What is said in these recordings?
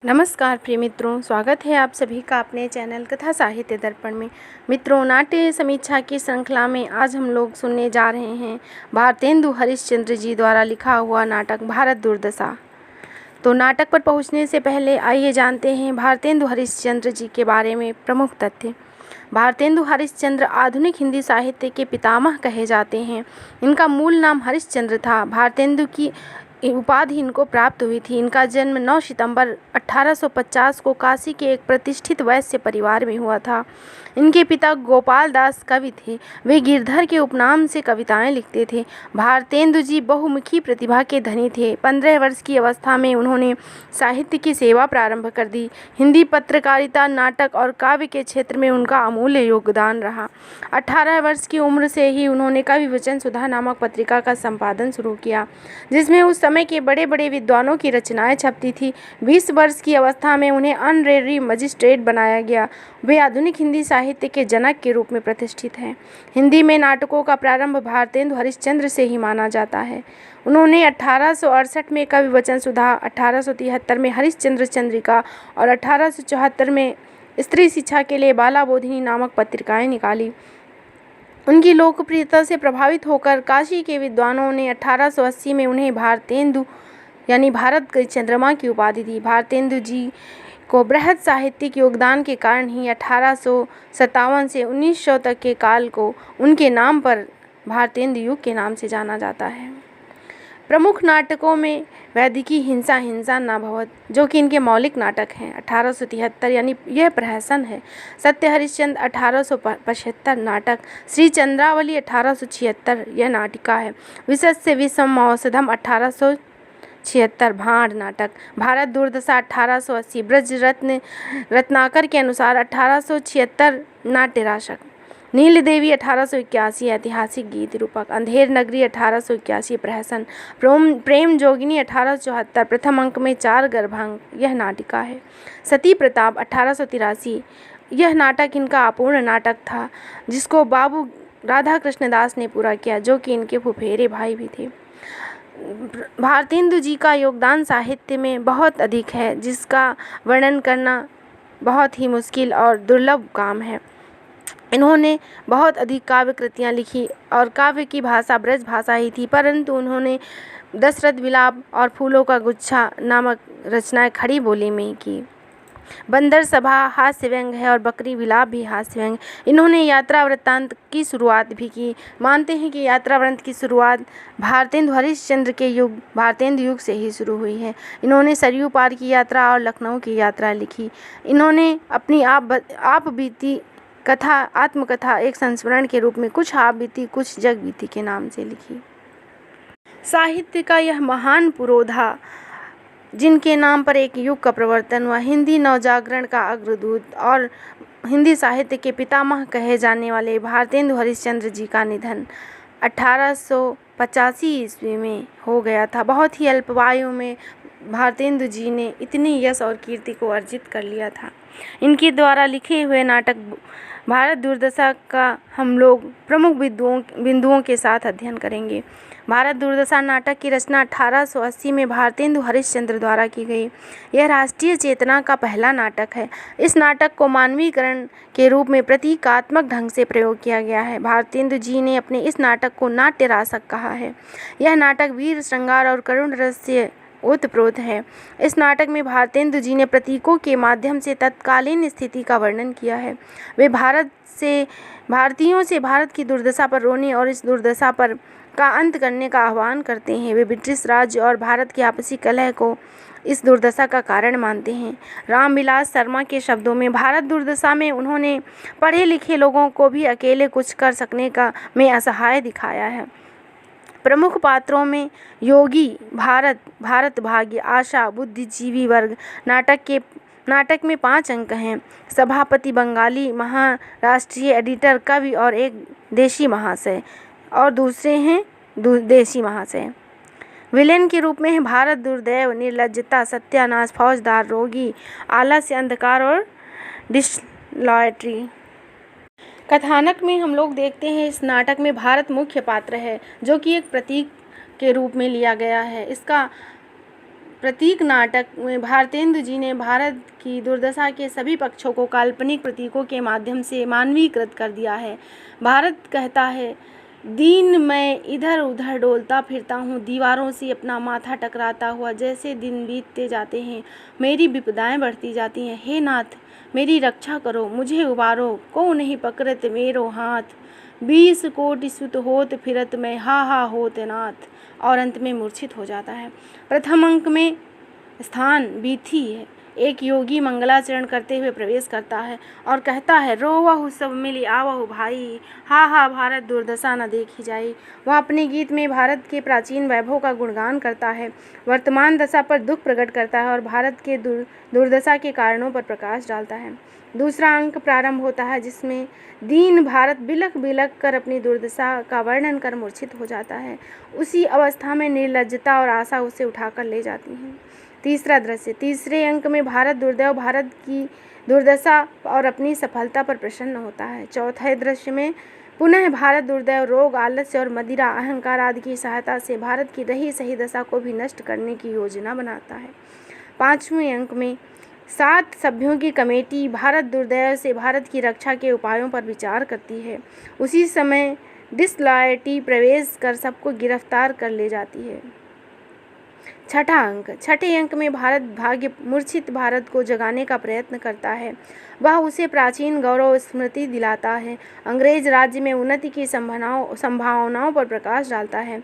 नमस्कार प्रिय मित्रों, स्वागत है आप सभी का अपने चैनल कथा साहित्य दर्पण में। मित्रों, नाट्य समीक्षा की श्रृंखला में आज हम लोग सुनने जा रहे हैं भारतेंदु हरिश्चंद्र जी द्वारा लिखा हुआ नाटक भारत दुर्दशा। तो नाटक पर पहुंचने से पहले आइए जानते हैं भारतेंदु हरिश्चंद्र जी के बारे में प्रमुख तथ्य। भारतेंदु हरिश्चंद्र आधुनिक हिंदी साहित्य के पितामह कहे जाते हैं। इनका मूल नाम हरिश्चंद्र था। भारतेंदु की उपाधि इनको प्राप्त हुई थी। इनका जन्म 9 सितंबर 1850 को काशी के एक प्रतिष्ठित वैश्य परिवार में हुआ था। इनके पिता गोपाल दास कवि थे। वे गिरधर के उपनाम से कविताएं लिखते थे। भारतेंदु जी बहुमुखी प्रतिभा के धनी थे। 15 वर्ष की अवस्था में उन्होंने साहित्य की सेवा प्रारंभ कर दी। हिंदी पत्रकारिता, नाटक और काव्य के क्षेत्र में उनका अमूल्य योगदान रहा। 18 वर्ष की उम्र से ही उन्होंने कवि वचन सुधा नामक पत्रिका का संपादन शुरू किया, जिसमें उस समय के बड़े बड़े विद्वानों की रचनाएं छपती थी। 20 वर्ष की अवस्था में उन्हें ऑनरेरी मजिस्ट्रेट बनाया गया। वे आधुनिक हिंदी साहित्य के जनक के रूप में प्रतिष्ठित हैं। हिंदी में नाटकों का प्रारंभ भारतेंदु हरिश्चंद्र से ही माना जाता है। उन्होंने 1868 में कवि वचन सुधा, 1873 में हरिश्चंद्र चंद्रिका और 1874 में स्त्री शिक्षा के लिए बाला बोधिनी नामक पत्रिकाएं निकाली। उनकी लोकप्रियता से प्रभावित होकर काशी के विद्वानों ने 1880 में उन्हें भारतेंदु यानी भारत के चंद्रमा की उपाधि दी। भारतेंदु जी को बृहद साहित्यिक योगदान के कारण ही 1857 से 1900 तक के काल को उनके नाम पर भारतेंदु युग के नाम से जाना जाता है। प्रमुख नाटकों में वैदिकी हिंसा हिंसा न भवत, जो कि इनके मौलिक नाटक हैं, 1873 यानी यह प्रहसन है। सत्य हरिश्चंद्र 1875 नाटक, श्री चंद्रावली 1876 यह नाटिका है। विशस्य विषम औषधम 1876 भांड नाटक। भारत दुर्दशा 1880 ब्रज रत्नाकर के अनुसार 1876 नाट्य राशक। नील देवी 1881 ऐतिहासिक गीत रूपक। अंधेर नगरी 1881 प्रहसन। प्रेम जोगिनी 1874 प्रथम अंक में 4 गर्भांक यह नाटिका है। सती प्रताप 1883 यह नाटक इनका अपूर्ण नाटक था, जिसको बाबू राधा कृष्ण दास ने पूरा किया, जो कि इनके फुफेरे भाई भी थे। भारतेंदु जी का योगदान साहित्य में बहुत अधिक है, जिसका वर्णन करना बहुत ही मुश्किल और दुर्लभ काम है। इन्होंने बहुत अधिक काव्य कृतियाँ लिखी और काव्य की भाषा ब्रज भाषा ही थी, परंतु उन्होंने दशरथ विलाप और फूलों का गुच्छा नामक रचनाएं खड़ी बोली में की। बंदर सभा हास्य व्यंग है और बकरी विलाप भी हास्य व्यंग। इन्होंने यात्रा वृत्तांत की शुरुआत भी की। मानते हैं कि यात्रा वृत्तांत की शुरुआत भारतेंदु हरिश्चंद्र के युग भारतेंदु युग से ही शुरू हुई है। इन्होंने सरयू पार की यात्रा और लखनऊ की यात्रा लिखी। इन्होंने अपनी आप बीती कथा आत्मकथा एक संस्मरण के रूप में कुछ आप बीती कुछ जग बीती के नाम से लिखी। साहित्य का यह महान पुरोधा, जिनके नाम पर एक युग का प्रवर्तन हुआ, हिंदी नवजागरण का अग्रदूत और हिंदी साहित्य के पितामह कहे जाने वाले भारतेंदु हरिश्चंद्र जी का निधन 1885 ईस्वी में हो गया था। बहुत ही अल्पवायु में भारतेंदु जी ने इतनी यश और कीर्ति को अर्जित कर लिया था। इनके द्वारा लिखे हुए नाटक भारत दुर्दशा का हम लोग प्रमुख बिंदुओं के साथ अध्ययन करेंगे। भारत दुर्दशा नाटक की रचना 1880 में भारतेंदु हरिश्चंद्र द्वारा की गई। यह राष्ट्रीय चेतना का पहला नाटक है। इस नाटक को मानवीकरण के रूप में प्रतीकात्मक ढंग से प्रयोग किया गया है। भारतेंदु जी ने अपने इस नाटक को नाट्य रासक कहा है। यह नाटक वीर श्रृंगार और करुण रस से ओतप्रोत है। इस नाटक में भारतेंदु जी ने प्रतीकों के माध्यम से तत्कालीन स्थिति का वर्णन किया है। वे भारतीयों से भारत की दुर्दशा पर रोने और इस दुर्दशा पर का अंत करने का आह्वान करते हैं। वे ब्रिटिश राज्य और भारत की आपसी कलह को इस दुर्दशा का कारण मानते हैं। रामविलास शर्मा के शब्दों में, भारत दुर्दशा में उन्होंने पढ़े लिखे लोगों को भी अकेले कुछ कर सकने का में असहाय दिखाया है। प्रमुख पात्रों में योगी, भारत भाग्य, आशा, बुद्धिजीवी वर्ग। नाटक में 5 अंक हैं। सभापति बंगाली महाराष्ट्रीय एडिटर कवि और एक देशी महाशय और दूसरे हैं देशी महाशय। विलेन के रूप में है भारत दुर्दैव, निर्लज्जता, सत्यानाश, फौजदार, रोगी, आलस्य, अंधकार और डिसलॉयल्टी। कथानक में हम लोग देखते हैं इस नाटक में भारत मुख्य पात्र है, जो कि एक प्रतीक के रूप में लिया गया है। इसका प्रतीक नाटक में भारतेंदु जी ने भारत की दुर्दशा के सभी पक्षों को काल्पनिक प्रतीकों के माध्यम से मानवीकृत कर दिया है। भारत कहता है, दिन मैं इधर उधर डोलता फिरता हूँ, दीवारों से अपना माथा टकराता हुआ। जैसे दिन बीतते जाते हैं, मेरी विपदाएं बढ़ती जाती हैं। हे नाथ, मेरी रक्षा करो, मुझे उबारो, को नहीं पकड़त मेरो हाथ। 20 कोटि सुत होत फिरत मैं, हा होत नाथ। और अंत में मूर्छित हो जाता है। प्रथम अंक में स्थान बीथी है। एक योगी मंगलाचरण करते हुए प्रवेश करता है और कहता है, रोवहु सब मिली आवहु भाई, हा भारत दुर्दशा न देखी जाई। वह अपने गीत में भारत के प्राचीन वैभव का गुणगान करता है, वर्तमान दशा पर दुख प्रकट करता है और भारत के दुर्दशा के कारणों पर प्रकाश डालता है। दूसरा अंक प्रारंभ होता है, जिसमें दीन भारत बिलख बिलख कर अपनी दुर्दशा का वर्णन कर मूर्छित हो जाता है। उसी अवस्था में निर्लज्जता और आशा उसे उठाकर ले जाती हैं। तीसरा दृश्य, तीसरे अंक में भारत की दुर्दशा और अपनी सफलता पर प्रसन्न होता है। चौथे दृश्य में पुनः भारत दुर्दैव, रोग, आलस्य और मदिरा, अहंकार आदि की सहायता से भारत की रही सही दशा को भी नष्ट करने की योजना बनाता है। पांचवें अंक में 7 सभ्यों की कमेटी भारत दुर्दैव से भारत की रक्षा के उपायों पर विचार करती है। उसी समय डिसलॉयल्टी प्रवेश कर सबको गिरफ्तार कर ले जाती है। छठे अंक में भारत भाग्य मूर्छित भारत को जगाने का प्रयत्न करता है। वह उसे प्राचीन गौरव स्मृति दिलाता है, अंग्रेज राज्य में उन्नति की संभावनाओं पर प्रकाश डालता है।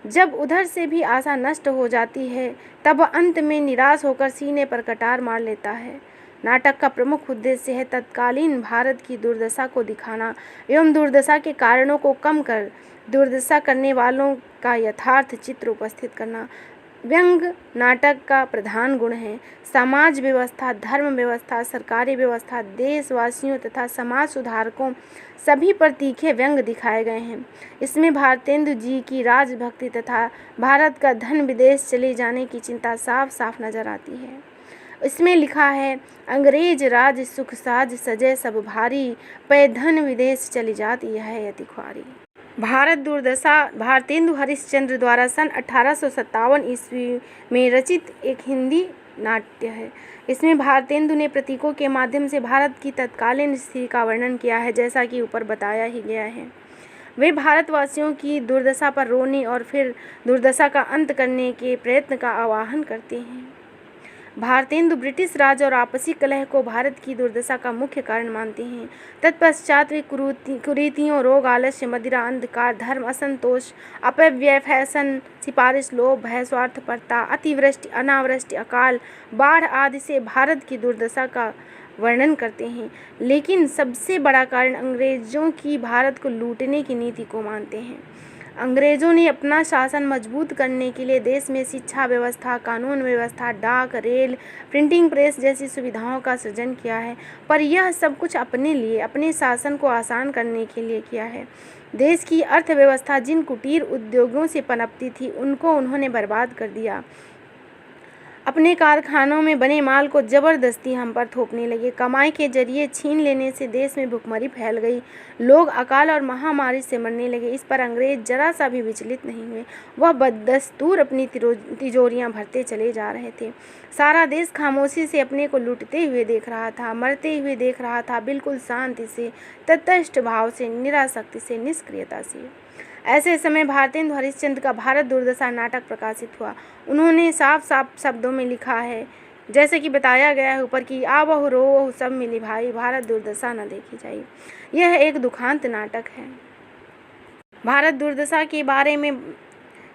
जब उधर से भी आशा नष्ट हो जाती है, तब अंत में निराश होकर सीने पर कटार मार लेता है। नाटक का प्रमुख उद्देश्य है तत्कालीन भारत की दुर्दशा को दिखाना एवं दुर्दशा के कारणों को कम कर दुर्दशा करने वालों का यथार्थ चित्र उपस्थित करना। व्यंग नाटक का प्रधान गुण है। समाज व्यवस्था, धर्म व्यवस्था, सरकारी व्यवस्था, देशवासियों तथा समाज सुधारकों सभी पर तीखे व्यंग दिखाए गए हैं। इसमें भारतेंदु जी की राजभक्ति तथा भारत का धन विदेश चले जाने की चिंता साफ साफ नजर आती है। इसमें लिखा है, अंग्रेज राज सुख साज सजे सब भारी, पै धन विदेश चली जाती है अति ख्वारी। भारत दुर्दशा भारतेंदु हरिश्चंद्र द्वारा सन 1857 ईस्वी में रचित एक हिंदी नाट्य है। इसमें भारतेंदु ने प्रतीकों के माध्यम से भारत की तत्कालीन स्थिति का वर्णन किया है, जैसा कि ऊपर बताया ही गया है। वे भारतवासियों की दुर्दशा पर रोने और फिर दुर्दशा का अंत करने के प्रयत्न का आह्वान करते हैं। भारतेंदु ब्रिटिश राज और आपसी कलह को भारत की दुर्दशा का मुख्य कारण मानते हैं। तत्पश्चात वे कुरीतियों, रोग, आलस्य, मदिरा, अंधकार, धर्म, असंतोष, अपव्यय, फैशन, सिफारिश, लोभ, भय, स्वार्थपरता, अतिवृष्टि, अनावृष्टि, अकाल, बाढ़ आदि से भारत की दुर्दशा का वर्णन करते हैं। लेकिन सबसे बड़ा कारण अंग्रेजों की भारत को लूटने की नीति को मानते हैं। अंग्रेजों ने अपना शासन मजबूत करने के लिए देश में शिक्षा व्यवस्था, कानून व्यवस्था, डाक, रेल, प्रिंटिंग प्रेस जैसी सुविधाओं का सृजन किया है, पर यह सब कुछ अपने लिए, अपने शासन को आसान करने के लिए किया है। देश की अर्थव्यवस्था जिन कुटीर उद्योगों से पनपती थी, उनको उन्होंने बर्बाद कर दिया। अपने कारखानों में बने माल को जबरदस्ती हम पर थोपने लगे। कमाई के जरिए छीन लेने से देश में भुखमरी फैल गई। लोग अकाल और महामारी से मरने लगे। इस पर अंग्रेज जरा सा भी विचलित नहीं हुए। वह बदस्तूर अपनी तिजोरियां भरते चले जा रहे थे। सारा देश खामोशी से अपने को लूटते हुए देख रहा था, मरते हुए देख रहा था, बिल्कुल शांति से, तटस्थ भाव से, निरासक्ति से, निष्क्रियता से। ऐसे समय भारतेंदु हरिश्चंद्र का भारत दुर्दशा नाटक प्रकाशित हुआ। उन्होंने साफ साफ शब्दों में लिखा है, जैसे कि बताया गया है ऊपर की, आवहु रोवहु सब मिली भाई, भारत दुर्दशा न देखी जाई। यह एक दुखांत नाटक है। भारत दुर्दशा के बारे में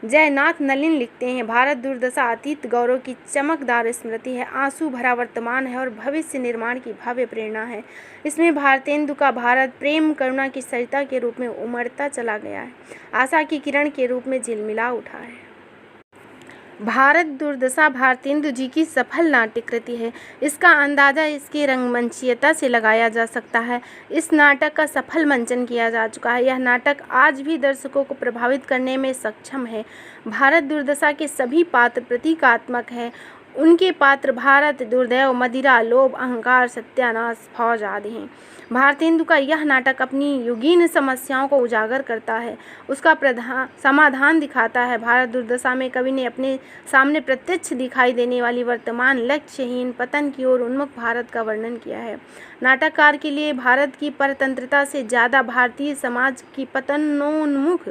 जयनाथ नलिन लिखते हैं, भारत दुर्दशा अतीत गौरव की चमकदार स्मृति है, आंसू भरा वर्तमान है और भविष्य निर्माण की भव्य प्रेरणा है। इसमें भारतेंदु का भारत प्रेम करुणा की सरिता के रूप में उमड़ता चला गया है, आशा की किरण के रूप में झिलमिला उठा है। भारत दुर्दशा भारतेंदु जी की सफल नाट्य कृति है। इसका अंदाज़ा इसके रंगमंचीयता से लगाया जा सकता है। इस नाटक का सफल मंचन किया जा चुका है। यह नाटक आज भी दर्शकों को प्रभावित करने में सक्षम है। भारत दुर्दशा के सभी पात्र प्रतीकात्मक हैं। उनके पात्र भारत, दुर्दैव, मदिरा, लोभ, अहंकार, सत्यानाश, फौज आदि हैं। भारतेंदु का यह नाटक अपनी युगीन समस्याओं को उजागर करता है, उसका समाधान दिखाता है। भारत दुर्दशा में कवि ने अपने सामने प्रत्यक्ष दिखाई देने वाली वर्तमान लक्ष्यहीन पतन की ओर उन्मुख भारत का वर्णन किया है। नाटककार के लिए भारत की परतंत्रता से ज़्यादा भारतीय समाज की पतनोन्मुख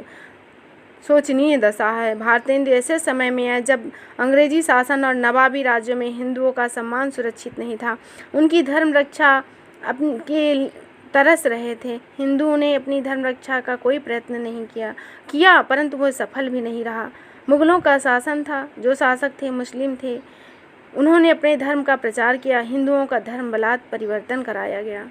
शोचनीय दशा है। भारतेंदु ऐसे समय में है जब अंग्रेजी शासन और नवाबी राज्यों में हिंदुओं का सम्मान सुरक्षित नहीं था। उनकी धर्म रक्षा के तरस रहे थे। हिंदुओं ने अपनी धर्म रक्षा का कोई प्रयत्न नहीं किया परंतु वह सफल भी नहीं रहा। मुगलों का शासन था, जो शासक थे मुस्लिम थे, उन्होंने अपने धर्म का प्रचार किया। हिंदुओं का धर्म बलात् परिवर्तन कराया गया।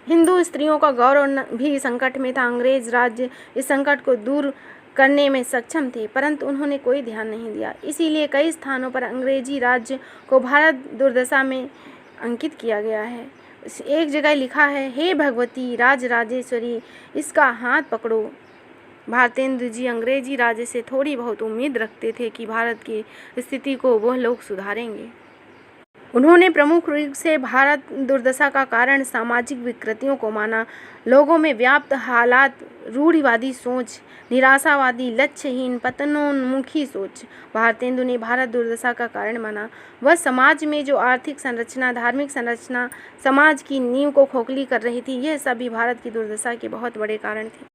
हिंदू स्त्रियों का गौरव भी संकट में था। अंग्रेज राज्य इस संकट को दूर करने में सक्षम थे, परंतु उन्होंने कोई ध्यान नहीं दिया। इसीलिए कई स्थानों पर अंग्रेजी राज्य को भारत दुर्दशा में अंकित किया गया है। एक जगह लिखा है, हे भगवती राजराजेश्वरी, इसका हाथ पकड़ो। भारतेंदु जी अंग्रेजी राज्य से थोड़ी बहुत उम्मीद रखते थे कि भारत की स्थिति को वह लोग सुधारेंगे। उन्होंने प्रमुख रूप से भारत दुर्दशा का कारण सामाजिक विकृतियों को माना। लोगों में व्याप्त हालात, रूढ़िवादी सोच, निराशावादी, लक्ष्यहीन, पतनोन्मुखी सोच भारतेंदु ने भारत दुर्दशा का कारण माना। वह समाज में जो आर्थिक संरचना, धार्मिक संरचना समाज की नींव को खोखली कर रही थी, यह सभी भारत की दुर्दशा के बहुत बड़े कारण थे।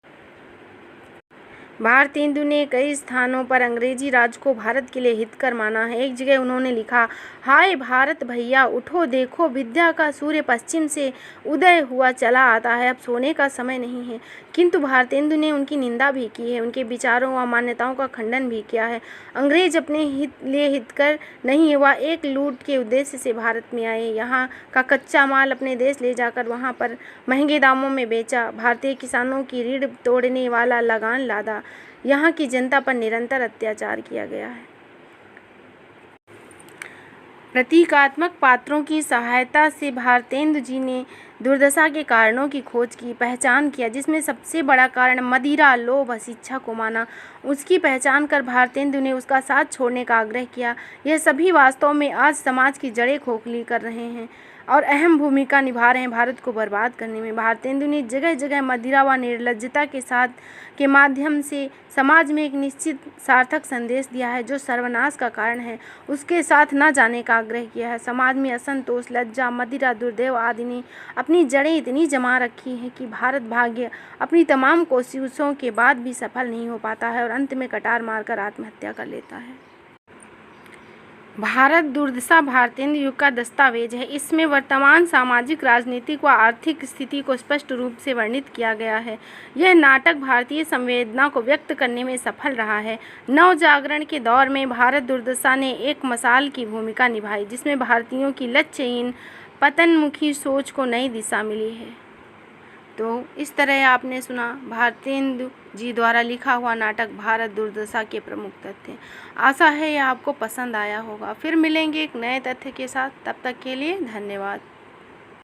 भारतेंदु ने कई स्थानों पर अंग्रेजी राज को भारत के लिए हितकर माना है। एक जगह उन्होंने लिखा, हाय भारत भैया उठो देखो, विद्या का सूर्य पश्चिम से उदय हुआ चला आता है, अब सोने का समय नहीं है। किंतु भारतेंदु ने उनकी निंदा भी की है, उनके विचारों व मान्यताओं का खंडन भी किया है। अंग्रेज अपने लिए हितकर नहीं हुआ, एक लूट के उद्देश्य से भारत में आए, यहाँ का कच्चा माल अपने देश ले जाकर वहाँ पर महंगे दामों में बेचा, भारतीय किसानों की रीढ़ तोड़ने वाला लगान लादा, यहाँ की जनता पर निरंतर अत्याचार किया गया है। प्रतीकात्मक पात्रों की सहायता से भारतेंदु जी ने दुर्दशा के कारणों की खोज की, पहचान किया, जिसमें सबसे बड़ा कारण मदिरा, लोभ, अशिक्षा को माना। उसकी पहचान कर भारतेंदु ने उसका साथ छोड़ने का आग्रह किया। यह सभी वास्तव में आज समाज की जड़ें खोखली कर रहे हैं और अहम भूमिका निभा रहे हैं भारत को बर्बाद करने में। भारतेंदु ने जगह जगह मदिरा व निर्लज्जता के माध्यम से समाज में एक निश्चित सार्थक संदेश दिया है, जो सर्वनाश का कारण है, उसके साथ न जाने का आग्रह किया है। समाज में असंतोष, लज्जा, मदिरा, दुर्दैव आदि ने अपनी जड़ें इतनी जमा रखी हैं कि भारत भाग्य अपनी तमाम कोशिशों के बाद भी सफल नहीं हो पाता है और अंत में कटार मारकर आत्महत्या कर लेता है। भारत दुर्दशा भारतेंदु युग का दस्तावेज है। इसमें वर्तमान सामाजिक, राजनीतिक व आर्थिक स्थिति को स्पष्ट रूप से वर्णित किया गया है। यह नाटक भारतीय संवेदना को व्यक्त करने में सफल रहा है। नव जागरण के दौर में भारत दुर्दशा ने एक मसाल की भूमिका निभाई, जिसमें भारतीयों की लक्ष्यहीन पतनमुखी सोच को नई दिशा मिली है। तो इस तरह आपने सुना भारतेंदु जी द्वारा लिखा हुआ नाटक भारत दुर्दशा के प्रमुख तथ्य। आशा है यह आपको पसंद आया होगा। फिर मिलेंगे एक नए तथ्य के साथ, तब तक के लिए धन्यवाद।